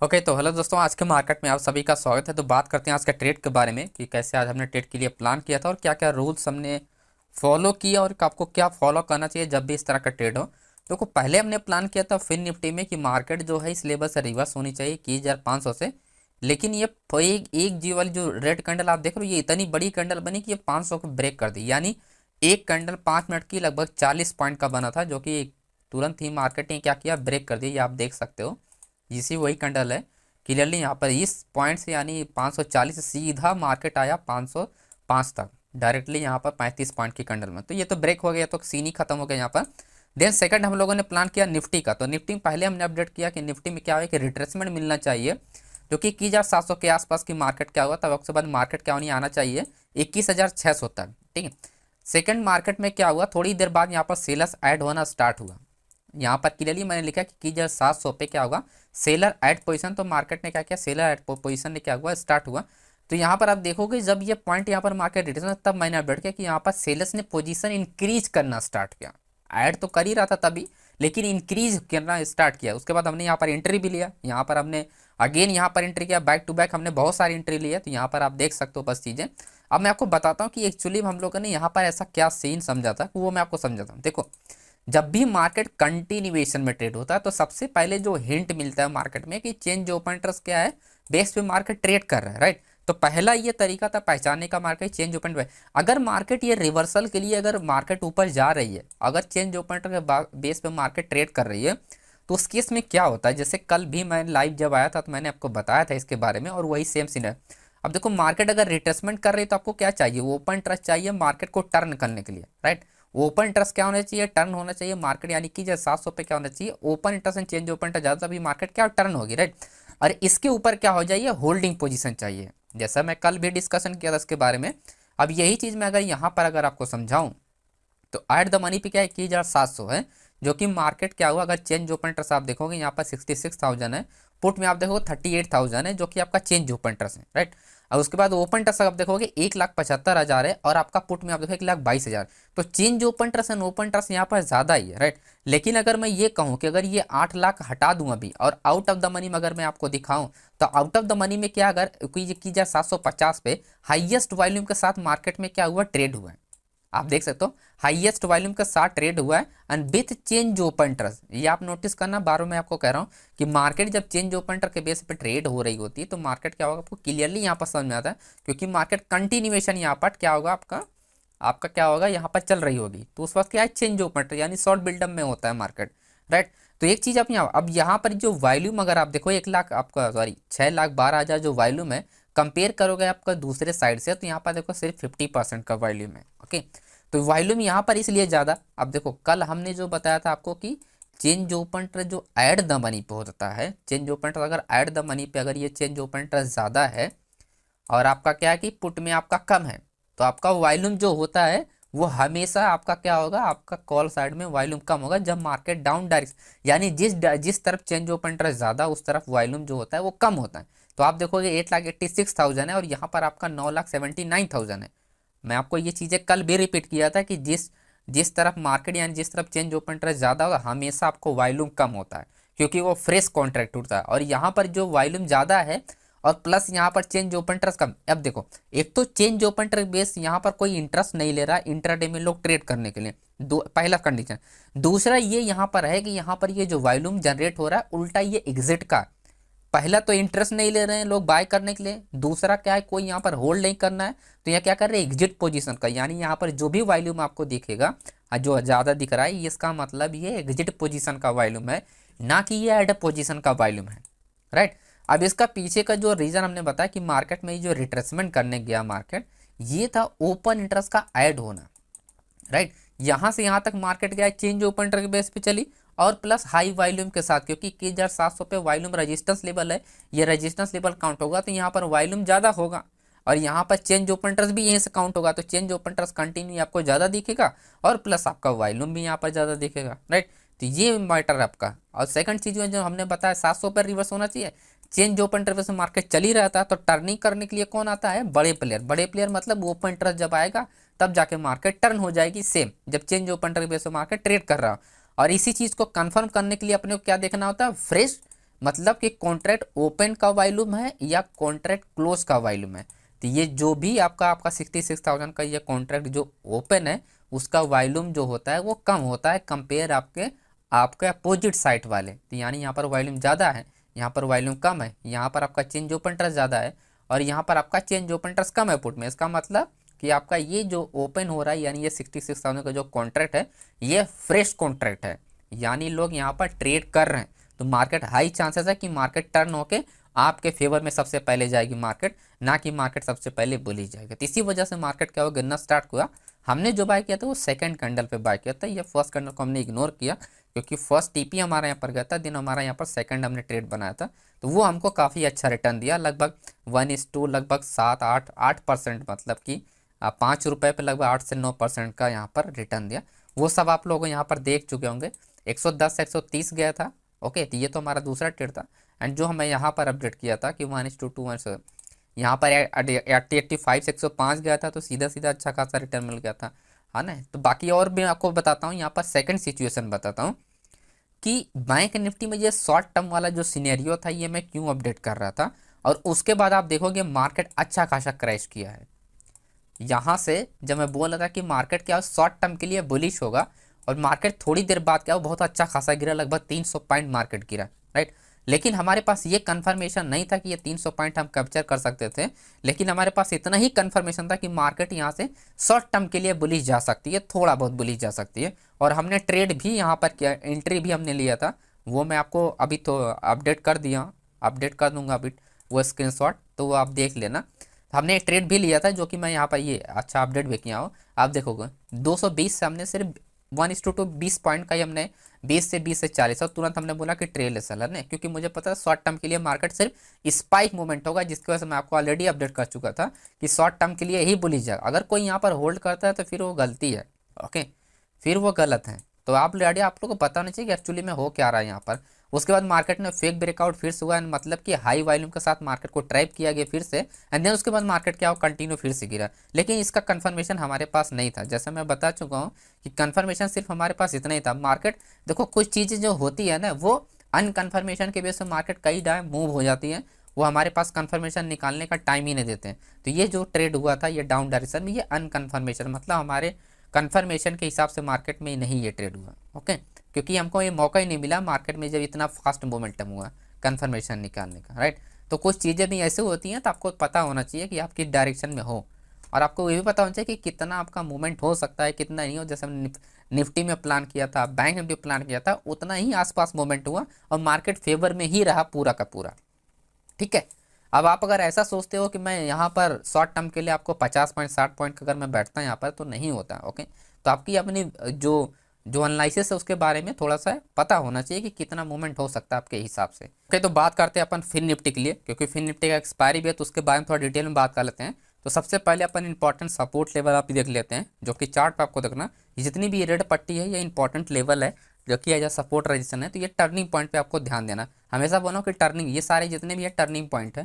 Okay तो hello दोस्तों, आज के मार्केट में आप सभी का स्वागत है। तो बात करते हैं आज के ट्रेड के बारे में कि कैसे आज हमने ट्रेड के लिए प्लान किया था और क्या क्या रूल्स हमने फॉलो किया और आपको क्या फॉलो करना चाहिए जब भी इस तरह का ट्रेड हो। तो पहले हमने प्लान किया था फिन निफ्टी में कि मार्केट जो है इस लेवल से रिवर्स होनी चाहिए कि 1500 से। लेकिन ये एक एक जी वाली जो रेड कैंडल आप देख रहे हो, ये इतनी बड़ी कैंडल बनी कि ये 500 को ब्रेक कर दी। यानी एक कैंडल 5 मिनट की लगभग 40 पॉइंट का बना था, जो कि तुरंत ही मार्केट ने क्या किया, ब्रेक कर दिया। ये आप देख सकते हो, इसी वही कैंडल है। क्लियरली यहाँ पर इस पॉइंट से यानी 540 से सीधा मार्केट आया 505 तक, डायरेक्टली यहाँ पर 35 पॉइंट की कैंडल में। तो ये तो ब्रेक हो गया, तो सीन ही खत्म हो गया यहाँ पर। देन सेकंड हम लोगों ने प्लान किया निफ्टी का। तो निफ्टी में पहले हमने अपडेट किया कि निफ्टी में क्या है कि रिट्रेसमेंट मिलना चाहिए, जो कि 21,700 के आसपास की मार्केट क्या हुआ, तब उसके बाद मार्केट क्या होनी आना चाहिए 21,600 तक। ठीक है। सेकंड मार्केट में क्या हुआ, थोड़ी देर बाद यहाँ पर सेलर्स ऐड होना स्टार्ट हुआ। यहाँ पर क्लियरली मैंने लिखा कि 21,700 पे क्या होगा, सेलर एट पोजीशन। तो मार्केट ने क्या किया, सेलर एट पोजीशन ने क्या हुआ, स्टार्ट हुआ। तो यहाँ पर आप देखोगे जब ये पॉइंट यहाँ पर मार्केट रिटर्न, तब मैंने अपडेट किया कि यहाँ पर सेलर्स ने पोजीशन इंक्रीज करना स्टार्ट किया। ऐड तो कर ही रहा था तभी, लेकिन इंक्रीज करना स्टार्ट किया। उसके बाद हमने यहाँ पर एंट्री भी लिया। यहाँ पर हमने अगेन यहाँ पर एंट्री किया, बैक टू बैक हमने बहुत सारी एंट्री ली है। तो यहाँ पर आप देख सकते हो बस चीज़ें। अब मैं आपको बताता हूँ कि एक्चुअली हम लोगों ने यहाँ पर ऐसा क्या सीन समझा था, वो मैं आपको समझाता हूँ। देखो, जब भी मार्केट कंटिन्यूएशन में ट्रेड होता है तो सबसे पहले जो हिंट मिलता है मार्केट में कि चेंज ओपन इंटरेस्ट क्या है, बेस पे मार्केट ट्रेड कर रहा है, राइट। तो पहला ये तरीका था पहचानने का मार्केट चेंज ओपन पे। अगर मार्केट ये रिवर्सल के लिए, अगर मार्केट ऊपर जा रही है, अगर चेंज ओपन इंटरेस्ट के बेस पे मार्केट ट्रेड कर रही है, तो उस केस में क्या होता है, जैसे कल भी मैं लाइव जब आया था तो मैंने आपको बताया था इसके बारे में, और वही सेम सीन है। अब देखो, मार्केट अगर रिट्रेसमेंट कर रही है तो आपको क्या चाहिए, ओपन इंटरेस्ट चाहिए मार्केट को टर्न करने के लिए, राइट। ओपन इंटरेस्ट क्या होना चाहिए, टर्न होना चाहिए मार्केट, यानी कि जैसे 700 पे क्या होना चाहिए, open interest and change open interest ज़्यादा, तभी मार्केट क्या टर्न होगी, राइट। और इसके ऊपर क्या हो जाइए, होल्डिंग पोजीशन चाहिए, जैसा मैं कल भी डिस्कशन किया था इसके बारे में। अब यही चीज़ मैं अगर यहाँ पर अगर आपको समझाऊं, तो एट द मनी पे क्या है, 21,700 है, जो कि मार्केट क्या हुआ, अगर चेंज ओपन इंटरेस्ट आप देखोगे यहाँ पर 66,000 है, पुट में आप देखोगे 38,000 है, जो कि आपका चेंज ओपन इंटरेस्ट है, राइट। और उसके बाद ओपन इंटरेस्ट आप देखोगे 1,75,000 है, और आपका पुट में आप देखोगे 1,22,000। तो change open interest and open interest यहाँ पर ज़्यादा ही है, राइट। लेकिन अगर मैं ये कहूँ कि अगर ये 8 लाख हटा दूँ अभी, और आउट ऑफ द मनी में अगर मैं आपको दिखाऊँ, तो आउट ऑफ द मनी में क्या, अगर 21,750 पे हाईएस्ट वॉल्यूम के साथ मार्केट में क्या हुआ, ट्रेड हुआ है। आप देख सकते हो हाईएस्ट वॉल्यूम के साथ ट्रेड हुआ है and with change open interest. ये आप नोटिस करना, बारों मैं आपको कह रहा हूँ कि मार्केट जब चेंज ओपन इंटरेस्ट के बेस पे ट्रेड हो रही होती है तो मार्केट क्या होगा, आपको क्लियरली यहाँ पर समझ में आता है, क्योंकि मार्केट कंटिन्यूएशन यहाँ पर क्या होगा, आपका आपका क्या होगा, यहाँ पर चल रही होगी। तो उस वक्त क्या है, चेंज ओपन इंटरेस्ट यानी शॉर्ट बिल्डअप में होता है मार्केट, राइट। तो एक चीज़ आप यहाँ, अब यहाँ पर जो वॉल्यूम अगर आप देखो 1 लाख आपका, सॉरी 6,12,000 जो वॉल्यूम है, कंपेयर करोगे आपका दूसरे साइड से, तो यहाँ पर देखो सिर्फ 50% का वॉल्यूम है, ओके। तो वॉल्यूम यहाँ पर इसलिए ज़्यादा, अब देखो कल हमने जो बताया था आपको कि चेंज ओपन इंटरेस्ट जो ऐड द मनी पे होता है, चेंज ओपन इंटरेस्ट अगर ऐड द मनी पे अगर ये चेंज ओपन इंटरेस्ट ज़्यादा है और आपका क्या है कि पुट में आपका कम है, तो आपका वॉल्यूम जो होता है वो हमेशा आपका क्या होगा, आपका कॉल साइड में वॉल्यूम कम होगा जब मार्केट डाउन डायरेक्ट, यानी जिस जिस तरफ चेंज ओपन इंटरेस्ट ज़्यादा उस तरफ वॉल्यूम जो होता है वो कम होता है। तो आप देखोगे 8,86,000 है और यहाँ पर आपका 9,79,000 है। मैं आपको ये चीज़ें कल भी रिपीट किया था कि जिस जिस तरफ मार्केट यानी जिस तरफ चेंज ओपन इंटरेस्ट ज़्यादा होगा हमेशा आपको वॉल्यूम कम होता है, क्योंकि वो फ्रेश कॉन्ट्रैक्ट उठता है। और यहाँ पर जो वॉल्यूम ज़्यादा है और प्लस यहाँ पर चेंज ओपन इंटरेस्ट कम। अब देखो, एक तो चेंज ओपन इंटरेस्ट बेस यहाँ पर कोई इंटरेस्ट नहीं ले रहा इंट्राडे में लोग ट्रेड करने के लिए, दो पहला कंडीशन। दूसरा ये यहाँ पर है कि यहाँ पर ये जो वॉल्यूम जनरेट हो रहा है उल्टा ये एग्जिट का, पहला तो इंटरेस्ट नहीं ले रहे हैं लोग बाय करने के लिए, दूसरा क्या है कोई यहाँ पर होल्ड नहीं करना है, तो यहाँ क्या कर रहे हैं, एग्जिट पोजीशन का, यानी यहाँ पर जो भी वॉल्यूम आपको दिखेगा जो ज़्यादा दिख रहा है इसका मतलब ये एग्जिट पोजीशन का वॉल्यूम है, ना कि ये एड पोजीशन का वॉल्यूम है, राइट। अब इसका पीछे का जो रीज़न हमने बताया कि मार्केट में जो रिट्रेसमेंट करने गया मार्केट, ये था ओपन इंटरेस्ट का ऐड होना, राइट। यहाँ से यहाँ तक मार्केट गया चेंज ओपन इंटरेस्ट बेस पे चली और प्लस हाई वॉल्यूम के साथ, क्योंकि 21,700 पे वॉल्यूम रेजिस्टेंस लेवल है, ये रेजिस्टेंस लेवल काउंट होगा तो यहाँ पर वॉल्यूम ज़्यादा होगा और यहाँ पर चेंज ओपन इंटरेस्ट भी यहीं से काउंट होगा, तो चेंज ओपन इंटरेस्ट कंटिन्यू आपको ज़्यादा दिखेगा और प्लस आपका वॉल्यूम भी यहाँ पर ज़्यादा दिखेगा, राइट। तो ये मैटर है आपका। और सेकंड चीज़ में जो हमने बताया 700 पर रिवर्स होना चाहिए, चेंज ओपन इंटरेस्ट में मार्केट चल ही रहता है तो टर्निंग करने के लिए कौन आता है, बड़े प्लेयर। बड़े प्लेयर मतलब ओपन इंटरेस्ट जब आएगा तब जाके मार्केट टर्न हो जाएगी, सेम जब चेंज ओपन इंटरेस्ट बेस पे मार्केट ट्रेड कर रहा हो। और इसी चीज़ को कंफर्म करने के लिए अपने को क्या देखना होता है, फ्रेश मतलब कि कॉन्ट्रैक्ट ओपन का वॉल्यूम है या कॉन्ट्रैक्ट क्लोज का वॉल्यूम है। तो ये जो भी आपका आपका 66,000 का ये कॉन्ट्रैक्ट जो ओपन है उसका वॉल्यूम जो होता है वो कम होता है कंपेयर आपके आपके अपोजिट साइड वाले। तो यानी यहाँ पर वॉल्यूम ज़्यादा है, यहाँ पर वॉल्यूम कम है, यहाँ पर आपका चेंज ओपन ट्रस्ट ज़्यादा है और यहाँ पर आपका चेंज ओपन ट्रस्ट कम है पुट में। इसका मतलब कि आपका ये जो ओपन हो रहा है यानी ये 66,000 का जो कॉन्ट्रैक्ट है ये फ्रेश कॉन्ट्रैक्ट है, यानी लोग यहाँ पर ट्रेड कर रहे हैं। तो मार्केट हाई चांसेस है कि मार्केट टर्न होके आपके फेवर में सबसे पहले जाएगी मार्केट, ना कि मार्केट सबसे पहले बुली जाएगी। तो इसी वजह से मार्केट क्या हुआ, गिरना स्टार्ट हुआ। हमने जो बाय किया था वो सेकंड कैंडल पे बाय किया था, ये फर्स्ट कैंडल को हमने इग्नोर किया क्योंकि फर्स्ट टीपी हमारा यहाँ पर गया था, दिन हमारा यहाँ पर सेकंड हमने ट्रेड बनाया था, तो वो हमको काफ़ी अच्छा रिटर्न दिया, लगभग 1:2 लगभग 7-8% मतलब कि 5 रुपये पे लगभग 8 से 9% का यहाँ पर रिटर्न दिया। वो सब आप लोग यहाँ पर देख चुके होंगे। 110 से 130 गया था। ओके, तो ये तो हमारा दूसरा ट्रेड था। एंड जो हमें यहाँ पर अपडेट किया था कि 1:2 यहाँ पर 85 से 105 गया था, तो सीधा सीधा अच्छा खासा रिटर्न मिल गया था, है ना। तो बाकी और भी आपको बताता हूँ, यहाँ पर सेकंड सिचुएशन बताता हूँ कि बैंक निफ्टी में ये शॉर्ट टर्म वाला जो सिनेरियो था ये मैं क्यों अपडेट कर रहा था, और उसके बाद आप देखोगे मार्केट अच्छा खासा क्रैश किया है। यहाँ से जब मैं बोल रहा था कि मार्केट क्या शॉर्ट टर्म के लिए बुलिश होगा, और मार्केट थोड़ी देर बाद क्या बहुत अच्छा खासा गिरा, लगभग 300 पॉइंट मार्केट गिरा, राइट। लेकिन हमारे पास ये कंफर्मेशन नहीं था कि ये 300 पॉइंट हम कैप्चर कर सकते थे, लेकिन हमारे पास इतना ही कंफर्मेशन था कि मार्केट यहाँ से शॉर्ट टर्म के लिए बुलिश जा सकती है, थोड़ा बहुत बुलिश जा सकती है। और हमने ट्रेड भी यहाँ पर किया, एंट्री भी हमने लिया था, वो मैं आपको अभी तो अपडेट कर दिया, अपडेट कर दूंगा अभी वो स्क्रीनशॉट, तो वो आप देख लेना। हमने एक ट्रेड भी लिया था जो कि मैं यहाँ पर ये अच्छा अपडेट भी किया हूँ, आप देखोगे 220 से हमने सिर्फ 1:2 20 पॉइंट का ही हमने 20 से 40, और तुरंत हमने बोला कि ट्रेल है सेलर ने, क्योंकि मुझे पता है शॉर्ट टर्म के लिए मार्केट सिर्फ स्पाइक मूवमेंट होगा, जिसकी वजह से मैं आपको ऑलरेडी अपडेट कर चुका था कि शॉर्ट टर्म के लिए ही बुलिश जाएगा। अगर कोई यहाँ पर होल्ड करता है तो फिर वो गलती है, ओके, फिर वो गलत है। तो आप ऑलरेडी आप लोग को पता होना चाहिए कि एक्चुअली में हो क्या रहा है यहाँ पर। उसके बाद मार्केट ने फेक ब्रेकआउट फिर से हुआ, मतलब कि हाई वॉल्यूम के साथ मार्केट को ट्रैप किया गया फिर से, एंड देन उसके बाद मार्केट क्या हो कंटिन्यू फिर से गिरा। लेकिन इसका कंफर्मेशन हमारे पास नहीं था, जैसे मैं बता चुका हूँ कि कंफर्मेशन सिर्फ हमारे पास इतना ही था। मार्केट देखो कुछ चीज़ें जो होती है ना वो अनकन्फर्मेशन के बेस पर मार्केट कई टाइम मूव हो जाती है, वो हमारे पास कंफर्मेशन निकालने का टाइम ही नहीं देते हैं। तो ये जो ट्रेड हुआ था ये डाउन डायरेक्शन में, ये अनकन्फर्मेशन मतलब हमारे कंफर्मेशन के हिसाब से मार्केट में नहीं ये ट्रेड हुआ, ओके, क्योंकि हमको ये मौका ही नहीं मिला मार्केट में जब इतना फास्ट मोमेंटम हुआ कंफर्मेशन निकालने का, राइट। तो कुछ चीज़ें भी ऐसे होती हैं, तो आपको पता होना चाहिए कि आप किस डायरेक्शन में हो, और आपको ये भी पता होना चाहिए कि कितना आपका मूवमेंट हो सकता है कितना नहीं हो। जैसे हमने निफ्टी में प्लान किया था, बैंक निफ्टी प्लान किया था, उतना ही आसपास मूवमेंट हुआ और मार्केट फेवर में ही रहा पूरा का पूरा, ठीक है। अब आप अगर ऐसा सोचते हो कि मैं यहाँ पर शॉर्ट टर्म के लिए आपको 50 पॉइंट 60 पॉइंट अगर मैं बैठता यहाँ पर, तो नहीं होता, ओके। तो आपकी अपनी जो जो एनालिसिस है उसके बारे में थोड़ा सा पता होना चाहिए कि कितना मूवमेंट हो सकता है आपके हिसाब से, ओके। तो बात करते हैं अपन फिन निफ्टी के लिए, क्योंकि फिन निफ्टी का एक्सपायरी भी है, तो उसके बारे में थोड़ा डिटेल में बात कर लेते हैं। तो सबसे पहले अपन इंपॉर्टेंट सपोर्ट लेवल आप देख लेते हैं, जो कि चार्ट पे आपको देखना, ये जितनी भी रेड पट्टी है ये इंपॉर्टेंट लेवल है जो कि एज अ सपोर्ट रजिस्टेंस है। तो ये टर्निंग पॉइंट पे आपको ध्यान देना, हमेशा बोलो कि टर्निंग, ये सारे जितने भी है टर्निंग पॉइंट है,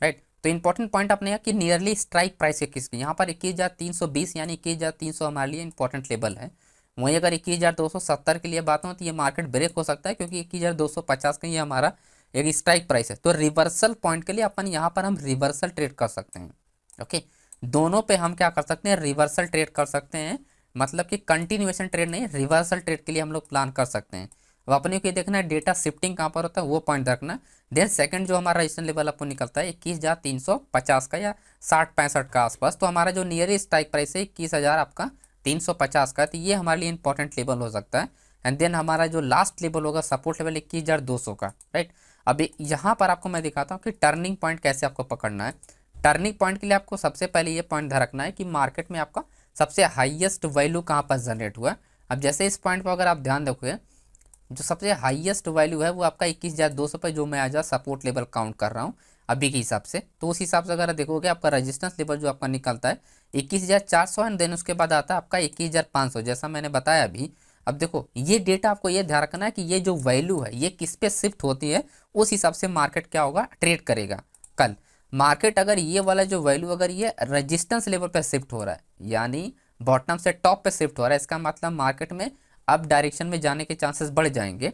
राइट। तो इंपॉर्टेंट पॉइंट अपने यहाँ कि नियरली स्ट्राइक प्राइस है किसकी, यहाँ पर 21,320 यानी 21,300 हमारे लिए इंपॉर्टेंट लेवल है। वहीं अगर 21,270 के लिए बात हो तो ये मार्केट ब्रेक हो सकता है, क्योंकि 21,250 का ये हमारा एक स्ट्राइक प्राइस है। तो रिवर्सल पॉइंट के लिए अपन यहाँ पर हम रिवर्सल ट्रेड कर सकते हैं, ओके। दोनों पे हम क्या कर सकते हैं, रिवर्सल ट्रेड कर सकते हैं, मतलब कि कंटिन्यूएशन ट्रेड नहीं, रिवर्सल ट्रेड के लिए हम लोग प्लान कर सकते हैं। अब अपने को ये देखना है डेटा शिफ्टिंग कहाँ पर होता है वो पॉइंट रखना। देन सेकंड जो हमारा रजिस्टेंस लेवल आपको निकलता है 21,350 का या 60-65 का आसपास, तो हमारा जो नियरेस्ट स्ट्राइक प्राइस है 21,000 आपका 350 का, तो ये हमारे लिए इंपॉर्टेंट लेवल हो सकता है। एंड देन हमारा जो लास्ट लेवल होगा सपोर्ट लेवल 21,200 का, राइट। अभी यहाँ पर आपको मैं दिखाता हूँ कि टर्निंग पॉइंट कैसे आपको पकड़ना है। टर्निंग पॉइंट के लिए आपको सबसे पहले ये पॉइंट ध्यान रखना है कि मार्केट में आपका सबसे हाईएस्ट वैल्यू कहाँ पर जनरेट हुआ है। अब जैसे इस पॉइंट पर अगर आप ध्यान रखोगे, जो सबसे हाईएस्ट वैल्यू है वो आपका 21,200 पे, जो मैं आज सपोर्ट लेवल काउंट कर रहा हूँ अभी के हिसाब से। तो उस हिसाब से अगर देखोगे आपका रेजिस्टेंस लेवल जो आपका निकलता है 21,400, एंड देन उसके बाद आता है आपका 21,500, जैसा मैंने बताया अभी। अब देखो ये डेटा आपको ये ध्यान रखना है कि ये जो वैल्यू है ये किस पे शिफ्ट होती है, उस हिसाब से मार्केट क्या होगा, ट्रेड करेगा। कल मार्केट अगर ये वाला जो वैल्यू अगर ये रेजिस्टेंस लेवल पे शिफ्ट हो रहा है, यानी बॉटम से टॉप पे शिफ्ट हो रहा है, इसका मतलब मार्केट में अप डायरेक्शन में जाने के चांसेस बढ़ जाएंगे।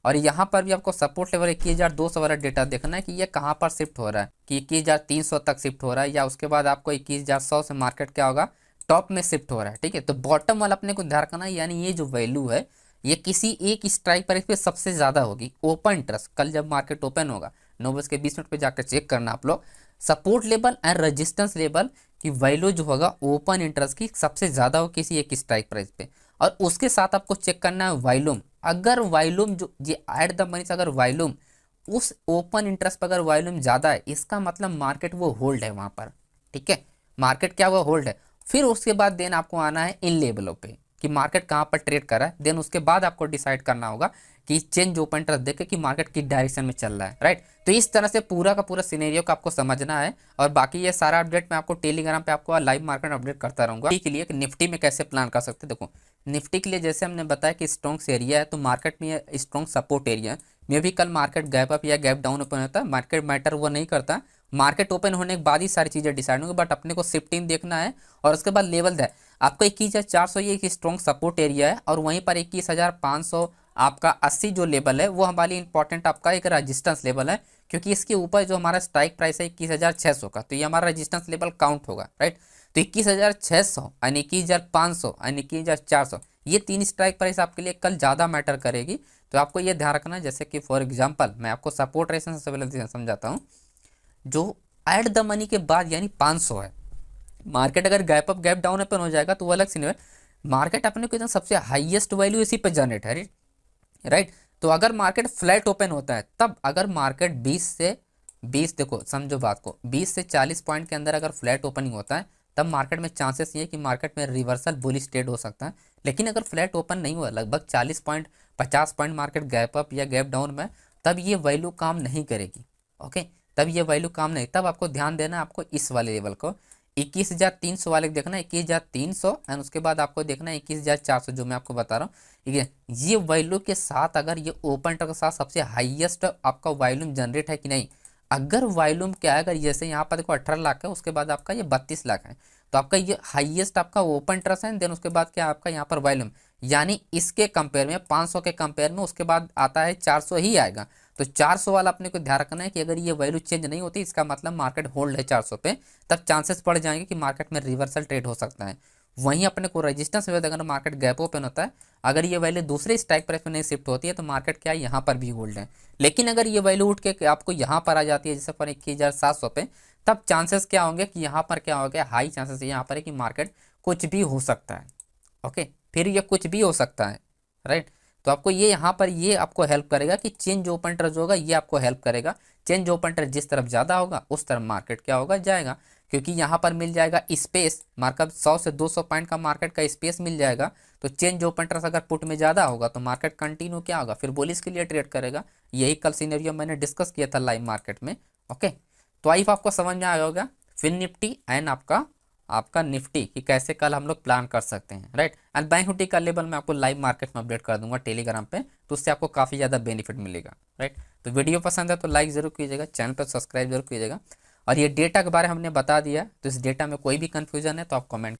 और यहाँ पर भी आपको सपोर्ट लेवल 21,200 वाला डेटा देखना है कि ये कहाँ पर शिफ्ट हो रहा है, कि 21,300 तक शिफ्ट हो रहा है या उसके बाद आपको 21,100 से मार्केट क्या होगा, टॉप में शिफ्ट हो रहा है। ठीक है, तो बॉटम वाला अपने को ध्यान रखना है, यानी ये जो वैल्यू है ये किसी एक स्ट्राइक प्राइस पे सबसे ज़्यादा होगी। ओपन इंटरेस्ट कल जब मार्केट ओपन होगा 9:20 पे जाकर चेक करना आप लोग, support level and resistance level की वैल्यू जो होगा ओपन इंटरेस्ट की सबसे ज़्यादा हो किसी एक स्ट्राइक प्राइस पे। और उसके साथ आपको चेक करना है वॉल्यूम, अगर वॉल्यूम जो ये एट द मनी से अगर वॉल्यूम उस ओपन इंटरेस्ट पर अगर वॉल्यूम ज़्यादा है, इसका मतलब मार्केट वो होल्ड है वहाँ पर। ठीक है, मार्केट क्या हुआ, होल्ड है। फिर उसके बाद देन आपको आना है इन लेवलों पे कि मार्केट कहाँ पर ट्रेड कर रहा है, देन उसके बाद आपको डिसाइड करना होगा कि चेंज ओपन इंटरेस्ट देखे कि मार्केट किस डायरेक्शन में चल रहा है। राइट, तो इस तरह से पूरा का पूरा सिनेरियो को आपको समझना है। और बाकी ये सारा अपडेट मैं आपको टेलीग्राम पे आपको लाइव मार्केट अपडेट करता रहूंगा। के लिए निफ्टी में कैसे प्लान कर सकते हैं, देखो निफ्टी के लिए जैसे हमने बताया कि स्ट्रॉन्ग एरिया है, तो मार्केट में स्ट्रॉन्ग सपोर्ट एरिया है। मे भी कल मार्केट गैप अप या गैप डाउन ओपन होता है, मार्केट मैटर वो नहीं करता, मार्केट ओपन होने के बाद ही सारी चीज़ें डिसाइड होंगी। बट अपने को शिफ्टिंग देखना है और उसके बाद लेवल है आपको 21,400 ये एक स्ट्रॉन्ग सपोर्ट एरिया है, और वहीं पर 21,500 आपका 80 जो लेवल है वो हमारी इंपॉर्टेंट आपका एक रेजिस्टेंस लेवल है, क्योंकि इसके ऊपर जो हमारा स्ट्राइक प्राइस है 21,600 का, तो ये हमारा रेजिस्टेंस लेवल काउंट होगा। राइट, तो 21,600 यानी 21,500 यानी 21,400 ये तीन स्ट्राइक प्राइस आपके लिए कल ज़्यादा मैटर करेगी। तो आपको ये ध्यान रखना है, जैसे कि फॉर एग्जांपल मैं आपको सपोर्ट रेजिस्टेंस से समझाता हूँ। जो एट द मनी के बाद यानी 500 है, मार्केट अगर gap up gap down open हो जाएगा तो वो अलग सीन है। मार्केट अपने को एकदम सबसे हाईएस्ट वैल्यू इसी पे जनरेट है। राइट, तो अगर मार्केट फ्लैट ओपन होता है तब अगर मार्केट 20 देखो समझो बात को, 20 से 40 पॉइंट के अंदर अगर फ्लैट ओपनिंग होता है तब मार्केट में चांसेस ये है कि मार्केट में रिवर्सल बुलिश ट्रेड हो सकता है। लेकिन अगर फ्लैट ओपन नहीं हुआ, लगभग 40 point 50 point market gap up या गैप डाउन में, तब ये वैल्यू काम नहीं करेगी। ओके, तब ये वैल्यू काम नहीं, तब आपको ध्यान देना है आपको इस वाले लेवल को 21,300 वाले देखना है, 21,300 एंड उसके बाद आपको देखना है 21,400 जो मैं आपको बता रहा हूँ। ठीक है, ये वैल्यू के साथ अगर ये ओपन इंटरेस्ट के साथ सबसे हाईएस्ट आपका वॉल्यूम जनरेट है कि नहीं, अगर वॉल्यूम क्या है, अगर जैसे यहाँ पर देखो 18 लाख है, उसके बाद आपका ये 32 लाख है, तो आपका ये हाईएस्ट आपका ओपन इंटरेस्ट है, देन उसके बाद क्या आपका यहाँ पर वॉल्यूम, यानी इसके कंपेयर में 500 के कंपेयर में उसके बाद आता है 400 ही आएगा। तो 400 वाला अपने को ध्यान रखना है कि अगर ये वैल्यू चेंज नहीं होती इसका मतलब मार्केट होल्ड है 400 पे, तब चांसेस बढ़ जाएंगे कि मार्केट में रिवर्सल ट्रेड हो सकता है। वहीं अपने को रेजिस्टेंस लेवल अगर मार्केट गैप ओपन होता है, अगर ये वैल्यू दूसरे स्ट्राइक प्राइस में नहीं शिफ्ट होती है तो मार्केट क्या है यहाँ पर भी होल्ड है। लेकिन अगर ये वैल्यू उठ के आपको यहाँ पर आ जाती है जैसे पर 21,700 पे, तब चांसेस क्या होंगे कि यहाँ पर क्या हो गया, हाई चांसेस यहाँ पर है कि मार्केट कुछ भी हो सकता है। ओके, फिर ये कुछ भी हो सकता है। राइट, तो आपको ये यहाँ पर ये आपको हेल्प करेगा कि चेंज ओपन इंटरेस्ट होगा, ये आपको हेल्प करेगा। चेंज ओपन इंटरेस्ट जिस तरफ ज़्यादा होगा उस तरफ मार्केट क्या होगा, जाएगा, क्योंकि यहाँ पर मिल जाएगा स्पेस, मार्केट 100 से 200 पॉइंट का मार्केट का स्पेस मिल जाएगा। तो चेंज ओपन इंटरेस्ट अगर पुट में ज़्यादा होगा तो मार्केट कंटिन्यू क्या होगा, फिर बुलिश के लिए ट्रेड करेगा। यही कल सीनेरियो मैंने डिस्कस किया था लाइव मार्केट में। ओके, तो आई आपको समझ में आया होगा फिर निफ्टी एंड आपका निफ्टी कि कैसे कल हम लोग प्लान कर सकते हैं। राइट, एंड बैंक निफ्टी का लेवल मैं आपको लाइव मार्केट में अपडेट कर दूंगा टेलीग्राम पे, तो उससे आपको काफ़ी ज़्यादा बेनिफिट मिलेगा। राइट, तो वीडियो पसंद है तो लाइक ज़रूर कीजिएगा, चैनल पर सब्सक्राइब जरूर कीजिएगा। और ये डेटा के बारे में हमने बता दिया, तो इस डेटा में कोई भी कन्फ्यूजन है तो आप कमेंट